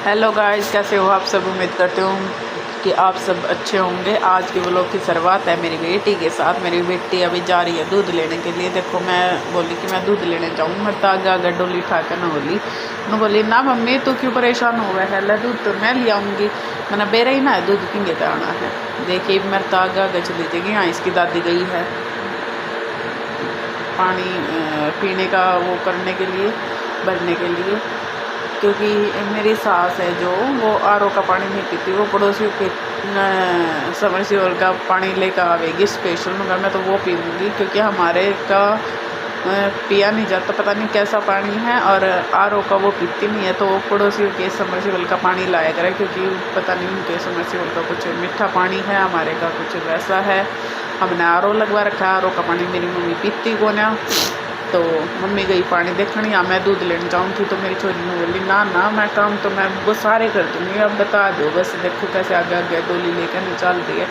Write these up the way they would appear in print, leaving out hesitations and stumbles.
Hello guys, कैसे हो आप सब। उम्मीद करते हूँ कि आप सब अच्छे होंगे। आज के व्लॉग की शुरुआत है मेरी बेटी के साथ। मेरी बेटी अभी जा रही है दूध लेने के लिए। देखो, मैं बोली कि मैं दूध लेने जाऊँ, मैं तो आगे आगे डोली उठा कर न बोली ना मम्मी तू क्यों परेशान हुआ है, ले दूध तो मैं ले आऊँगी। मैंने बेरा ही ना है, दूध पीने पे आना है। देखिए मेरे तो आगे आगे चली जाएगी। हाँ, इसकी दादी गई है पानी पीने का वो करने के लिए, भरने के लिए, क्योंकि मेरी सास है जो वो आरओ का पानी नहीं पीती, वो पड़ोसियों के समरसीवल का पानी लेकर आवेगी स्पेशल। मगर मैं तो वो पीऊँगी क्योंकि हमारे का पिया नहीं जाता, पता नहीं कैसा पानी है, और आरओ का वो पीती नहीं है, तो वो पड़ोसियों के समरसीवल का पानी लाया करे, क्योंकि पता नहीं उनके समरसीवल का कुछ मीठा पानी है, हमारे का कुछ वैसा है। हमने आरओ लगवा रखा है, आरओ का पानी मेरी मम्मी पीती को ना। तो मम्मी गई पानी देखने, या मैं दूध लेने जाऊँ थी, तो मेरी छोरी ने बोली ना ना मैं काम तो मैं वो सारे कर दूँगी, अब बता दो बस। देखो कैसे आगे आगे डोली लेकर निकाल रही है।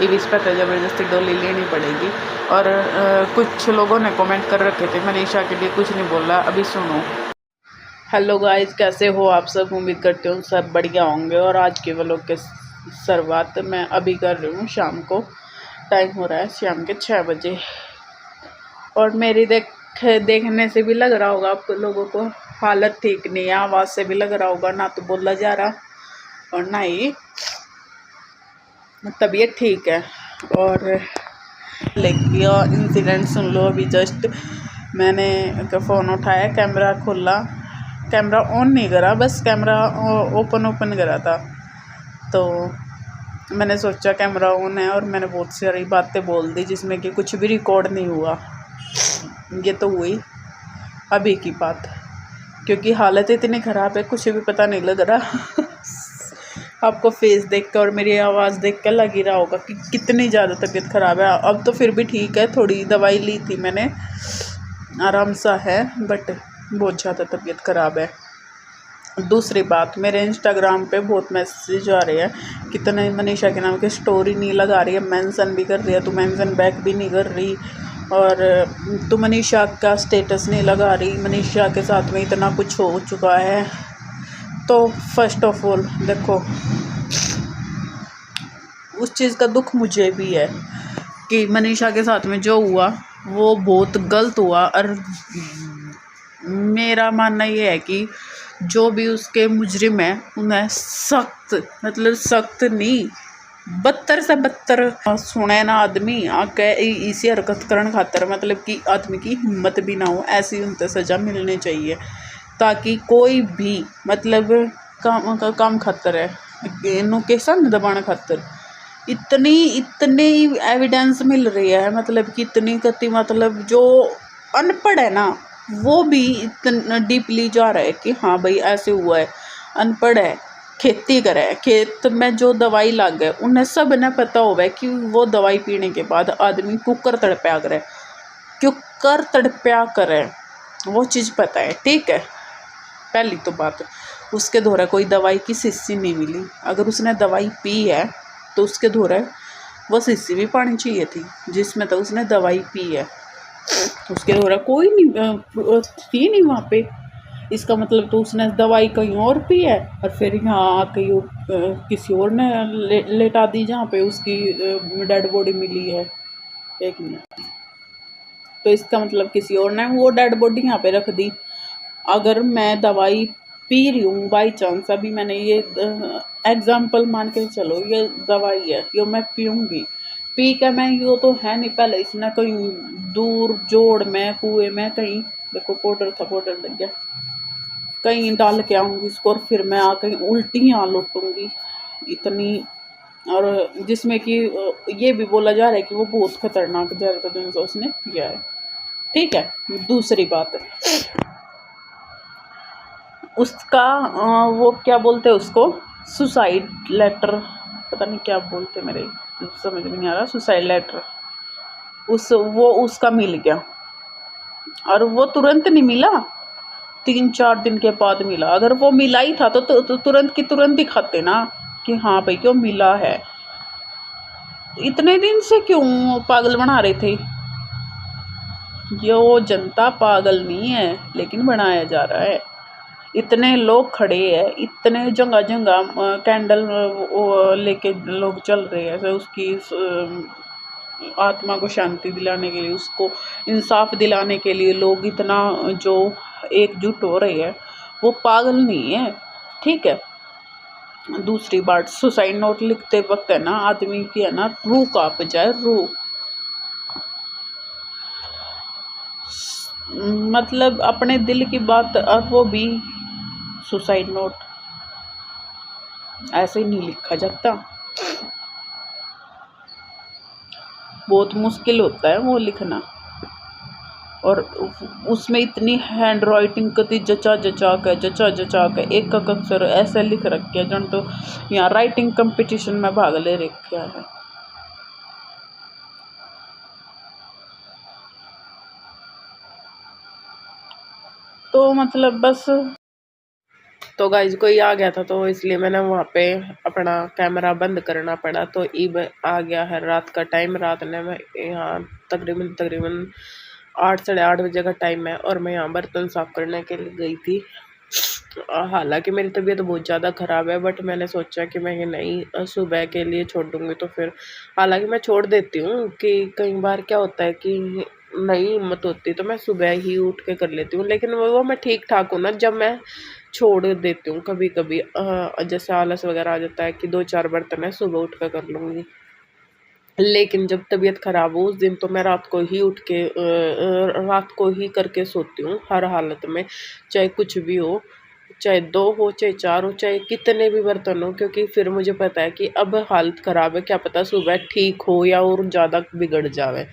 ये भी इस पर तो ज़बरदस्ती डोली लेनी पड़ेगी। और कुछ लोगों ने कमेंट कर रखे थे, मनीषा के लिए कुछ नहीं बोला, अभी सुनो। हेलो गाइस, कैसे हो आप सब। उम्मीद करती हूँ सब बढ़िया होंगे। और आज के व्लॉग के शुरुआत मैं अभी कर रही हूँ शाम को। टाइम हो रहा है शाम के 6 बजे। और मेरी देखने से भी लग रहा होगा आप लोगों को हालत ठीक नहीं है। आवाज़ से भी लग रहा होगा, ना तो बोला जा रहा और ना ही तबीयत ठीक है। और लेकिन इंसिडेंट सुन लो। अभी जस्ट मैंने फ़ोन उठाया, कैमरा खोला, कैमरा ऑन नहीं करा, बस कैमरा ओपन करा था। तो मैंने सोचा कैमरा ऑन है, और मैंने बहुत सारी बातें बोल दी जिसमें कि कुछ भी रिकॉर्ड नहीं हुआ। ये तो हुई अभी की बात, क्योंकि हालत इतनी ख़राब है, कुछ भी पता नहीं लग रहा। आपको फेस देख कर और मेरी आवाज़ देख कर लग ही रहा होगा कि कितनी ज़्यादा तबीयत ख़राब है। अब तो फिर भी ठीक है, थोड़ी दवाई ली थी मैंने, आराम सा है, बट बहुत ज़्यादा तबीयत ख़राब है। दूसरी बात, मेरे इंस्टाग्राम पे बहुत मैसेज आ रहे हैं, कितने मनीषा के नाम की स्टोरी नहीं लगा रही है, मेंशन भी कर रही है, तू मेंशन बैक भी नहीं कर रही, और तू मनीषा का स्टेटस नहीं लगा रही, मनीषा के साथ में इतना कुछ हो चुका है। तो फर्स्ट ऑफ ऑल देखो, उस चीज़ का दुख मुझे भी है कि मनीषा के साथ में जो हुआ वो बहुत गलत हुआ। और मेरा मानना ये है कि जो भी उसके मुजरिम है उन्हें सख्त, मतलब सख्त नहीं, बदतर से बदतर सुने ना आदमी आके इसी हरकत करने खातर, मतलब कि आदमी की हिम्मत भी ना हो, ऐसी उनसे सज़ा मिलनी चाहिए, ताकि कोई भी मतलब काम खातर है इनू केसा नहीं दबाने खातर। इतनी एविडेंस मिल रही है, मतलब कि इतनी कति, मतलब जो अनपढ़ है ना वो भी इतना डीपली जा रहा है कि हाँ भाई ऐसे हुआ है। अनपढ़ है, खेती करे, खेत में जो दवाई लग गए, उन्हें सब ने पता होगा कि वो दवाई पीने के बाद आदमी कुकर तड़प्या करे, कुकर तड़प्या करे, वो चीज़ पता है, ठीक है। पहली तो बात, उसके द्वारा कोई दवाई की शीशी नहीं मिली। अगर उसने दवाई पी है तो उसके द्वारा वो शीशी भी पानी चाहिए थी जिसमें तो उसने दवाई पी है। उसके द्वारा कोई नहीं थी नहीं वहाँ पे, इसका मतलब तो उसने दवाई कहीं और पी है, और फिर यहाँ कहीं किसी और ने लेटा दी जहाँ पे उसकी डेड बॉडी मिली है। एक मिनट, तो इसका मतलब किसी और ने वो डेड बॉडी यहाँ पे रख दी। अगर मैं दवाई पी रही हूँ बाई चांस, अभी मैंने ये एग्जाम्पल मान के चलो, ये दवाई है, ये मैं पीऊँगी, पी के मैं यो तो है नहीं, पहले इसने कहीं दूर जोड़ में कुएं में कहीं, देखो पाउडर था, पाउडर लग गया, कहीं डाल के आऊँगी इसको, और फिर मैं आ कहीं उल्टियाँ लुटूँगी इतनी। और जिसमें कि ये भी बोला जा रहा है कि वो बहुत खतरनाक जहर तो उसने पिया है, ठीक है। दूसरी बात, उसका वो क्या बोलते हैं उसको, सुसाइड लेटर, पता नहीं क्या बोलते, मेरे समझ में नहीं आ रहा, सुसाइड लेटर वो उसका मिल गया। और वो तुरंत नहीं मिला, 3-4 दिन के बाद मिला। अगर वो मिला ही था तो तुरंत की तुरंत दिखाते ना कि हाँ भाई क्यों मिला है। इतने दिन से क्यों पागल बना रहे थे। ये वो जनता पागल नहीं है, लेकिन बनाया जा रहा है। इतने लोग खड़े हैं, इतने जगह जगह कैंडल लेके लोग चल रहे हैं, तो उसकी आत्मा को शांति दिलाने के लिए, उसको इंसाफ दिलाने के लिए लोग इतना जो एकजुट हो रहे हैं, वो पागल नहीं है। ठीक है। दूसरी बात, सुसाइड नोट लिखते वक्त है ना, आदमी की है ना रूह कांप जाए, रूह। मतलब अपने दिल की बात, और वो भी सुसाइड नोट ऐसे ही नहीं लिखा जाता, बहुत मुश्किल होता है वो लिखना। और उसमें इतनी हैंड राइटिंग कति जचा जचा के एक एक अक्षर ऐसे लिख रखे हैं जन तो यहाँ राइटिंग कंपटीशन में भाग ले रखा है। तो मतलब बस, तो गाइज कोई आ गया था तो इसलिए मैंने वहाँ पे अपना कैमरा बंद करना पड़ा। तो अब आ गया है रात का टाइम, रात ने मैं यहाँ तकरीबन 8 साढ़े 8 बजे का टाइम है, और मैं यहाँ बर्तन साफ करने के लिए गई थी। हालांकि मेरी तबीयत बहुत ज़्यादा ख़राब है, बट मैंने सोचा कि मैं नहीं सुबह के लिए छोड़ दूँगी। तो फिर हालांकि मैं छोड़ देती हूँ कि कई बार क्या होता है कि नहीं हिम्मत होती तो मैं सुबह ही उठ के कर लेती हूँ, लेकिन वो मैं ठीक ठाक हूँ ना जब मैं छोड़ देती हूँ। कभी कभी जैसे आलस वगैरह आ जाता है कि 2 4 बर्तन है सुबह उठ कर लूँगी, लेकिन जब तबीयत ख़राब हो उस दिन तो मैं रात को ही उठ के रात को ही करके सोती हूँ हर हालत में, चाहे कुछ भी हो, चाहे 2 हो चाहे 4 हो चाहे कितने भी बर्तन हो, क्योंकि फिर मुझे पता है कि अब हालत ख़राब है, क्या पता सुबह ठीक हो या और ज़्यादा बिगड़ जावे,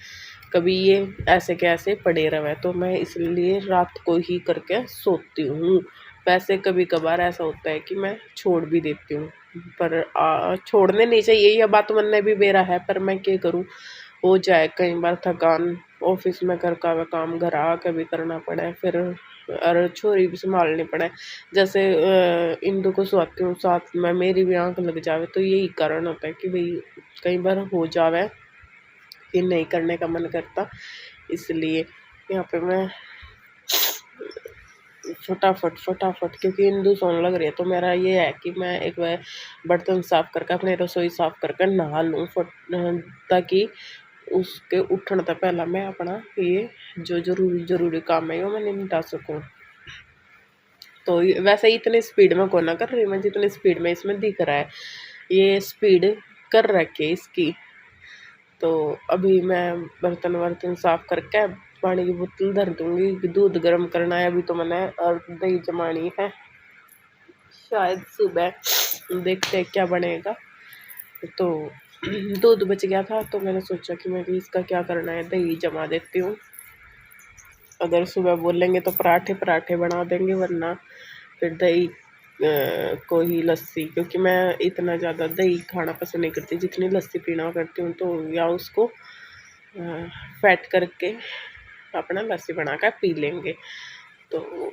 कभी ये ऐसे के ऐसे पड़े रहे। तो मैं इसलिए रात को ही करके सोती हूँ। वैसे कभी कभार ऐसा होता है कि मैं छोड़ भी देती हूँ, पर छोड़ने नहीं चाहिए, यह बात मन में भी मेरा है, पर मैं क्या करूँ, हो जाए कई बार थकान, ऑफिस में कर का काम घर आके भी करना पड़े, फिर और छोरी भी संभालनी पड़े। जैसे इंदु को सुलाती हूँ साथ में मेरी भी आँख लग जावे, तो यही कारण होता है कि भाई कई बार हो जावे कि नहीं करने का मन करता, इसलिए यहाँ पे मैं फटाफट क्योंकि इंदु सोने लग रही है, तो मेरा ये है कि मैं एक बार बर्तन साफ करके अपनी रसोई साफ करके नहा लूँ ताकि उसके उठने तक पहला मैं अपना ये जो जरूरी काम है वो मैं निपटा सकूँ। तो वैसे इतने स्पीड में कौन ना कर रही मैं जितनी स्पीड में इसमें दिख रहा है, ये स्पीड कर रखी है इसकी। तो अभी मैं बर्तन वर्तन साफ करके पानी की बोतल धर दूंगी, दूध गर्म करना है अभी तो मैंने, और दही जमानी है, शायद सुबह देखते हैं क्या बनेगा। तो दूध बच गया था तो मैंने सोचा कि मैं भी इसका क्या करना है, दही जमा देती हूँ। अगर सुबह बोलेंगे तो पराठे पराठे बना देंगे, वरना फिर दही को ही लस्सी, क्योंकि मैं इतना ज़्यादा दही खाना पसंद नहीं करती जितनी लस्सी पीना करती हूँ। तो या उसको फैट करके अपना लस्सी बना कर पी लेंगे, तो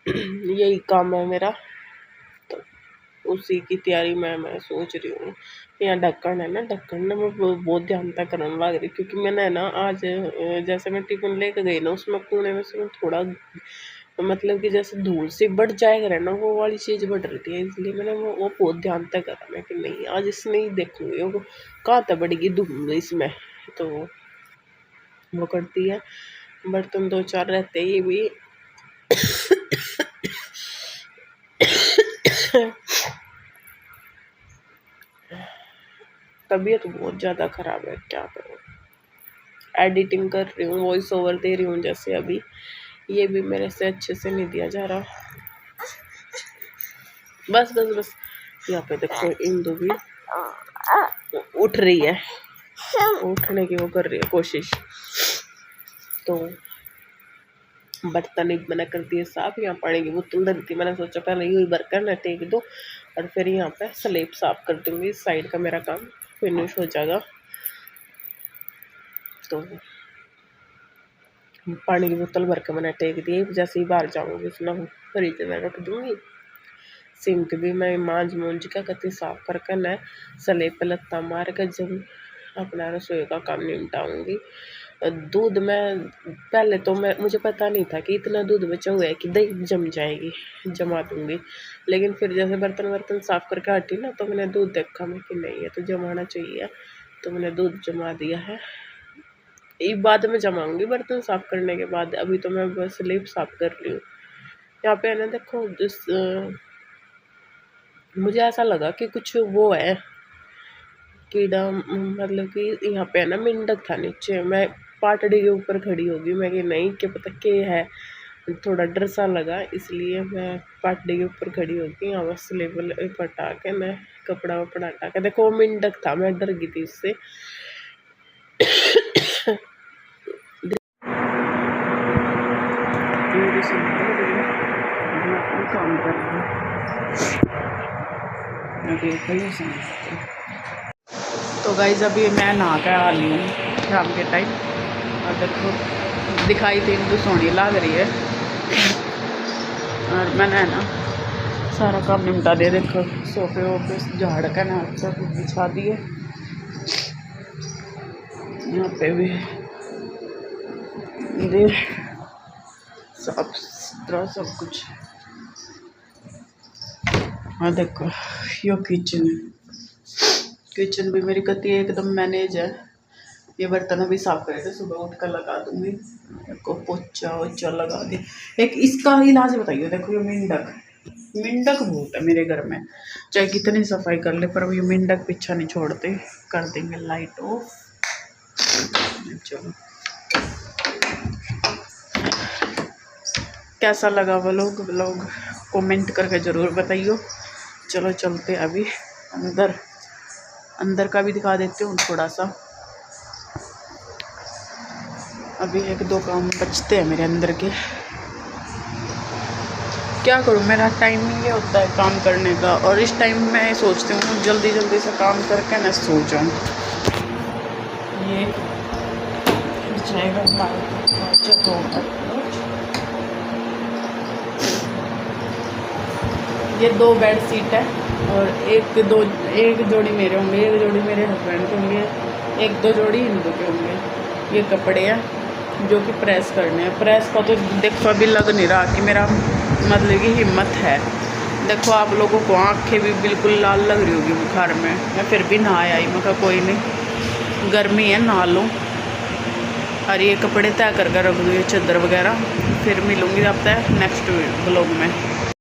यही काम है मेरा। तो उसी की तैयारी मैं सोच रही हूँ। यहाँ ढक्कन है ना, ढक्कन ना मैं बहुत ध्यान तक करने लग रही, क्योंकि मैंने है ना आज जैसे मैं टिफिन लेके गई ना उसमें कोने में से थोड़ा मतलब कि जैसे धूल सी बढ़ जाएगा ना वो वाली चीज़ बढ़ रही है, इसलिए मैंने वो बहुत ध्यान तक करा मैं कि नहीं आज इसमें ही देखूँगी वो कहाँ तक बढ़ेगी धूल इसमें। तो वो करती है, बर्तन 2 4 रहते ये भी तबीयत बहुत ज़्यादा ख़राब है, क्या करूँ। एडिटिंग कर रही हूँ, वॉइस ओवर दे रही हूँ जैसे अभी, ये भी मेरे से अच्छे से नहीं दिया जा रहा। बस यहाँ पे देखो इंदु भी उठ रही है, उठने की वो कर रही है कोशिश। तो बर्तन एक मैंने कर दिए साफ, यहाँ पानी की बोतल धर दी, मैंने सोचा पहले यही बर्तन टेक दो और फिर यहाँ पे स्लेब साफ कर दूंगी, इस साइड का मेरा काम फिनिश हो जाएगा। तो पानी की बोतल भर के मैंने टेक दी, जैसे ही बाहर जाऊँगी उसमें फ्रिज में रख दूँगी। सिंक भी मैं मांझ मूंझ के कति साफ करके न स्लेब पे लत्ता मार के जब अपना रसोई का काम निपटाऊँगी। दूध में पहले तो मुझे पता नहीं था कि इतना दूध बचा हुआ है कि दही जम जाएगी, जमा दूँगी। लेकिन फिर जैसे बर्तन साफ़ करके हटी ना, तो मैंने दूध देखा मैं कि नहीं ये तो जमाना चाहिए, तो मैंने दूध जमा दिया है। ये बाद में जमाऊँगी बर्तन साफ़ करने के बाद, अभी तो मैं बस स्लीप साफ़ कर रही हूँ। यहाँ पे है ना देखो, मुझे ऐसा लगा कि कुछ वो है कीड़ा, मतलब कि यहाँ पे है ना मेंढक था नीचे। मैं पाटड़ी के ऊपर खड़ी होगी, मैं कि नहीं क्या पता क्या है, थोड़ा डर सा लगा, इसलिए मैं पाटड़ी के ऊपर खड़ी होगी। यहाँ बस लेवल पटा के मैं कपड़ा वपड़ा हटा के, देखो वो मेंढक था, मैं डर गई थी उससे। काम कर रही तो गाइज अभी मैं नहा के आ रही हूँ शाम के टाइम, और देखो दिखाई थी तो सोनी लग रही है। और मैंने ना सारा काम निपटा दिया, देखो सोफे वोफे झाड़ के ना सब बिछा दिए, यहाँ पे भी दे साफ सुथरा सब कुछ। हाँ देखो यो किचन भी मेरी कती एकदम मैनेज है। ये बर्तन अभी साफ करे थे, सुबह उठ कर लगा दूंगी, देखो पोचा वोचा लगा दी। एक इसका इलाज बताइए, देखो ये मेंढक बहुत है मेरे घर में, चाहे कितनी सफाई कर ले पर ये मेंढक पीछा नहीं छोड़ते। कर देंगे लाइट ऑफ। चलो कैसा लगा व्लॉग कमेंट करके ज़रूर बताइए। चलो चलते अभी अंदर का भी दिखा देती हूँ थोड़ा सा। अभी एक दो काम बचते हैं मेरे अंदर के, क्या करूँ, मेरा टाइमिंग ये होता है काम करने का, और इस टाइम मैं सोचती हूँ जल्दी जल्दी से काम करके मैं सो जाऊँ। ये बिछाएगा ये 2 बेड शीट है, और एक जोड़ी मेरे होंगे, एक जोड़ी मेरे हस्बैंड के होंगे, 1-2 जोड़ी इनको के होंगे। ये कपड़े हैं जो कि प्रेस करने हैं। प्रेस का तो देखो अभी लग नहीं रहा कि मेरा मतलब की हिम्मत है। देखो आप लोगों को आँखें भी बिल्कुल लाल लग रही होगी बुखार में, मैं फिर भी नहा आई। मैं कहा कोई नहीं, गर्मी है नहा लूँ। और ये कपड़े तय कर रख दूँ, ये चादर वगैरह। फिर मिलूँगी आपसे नेक्स्ट व्लॉग में।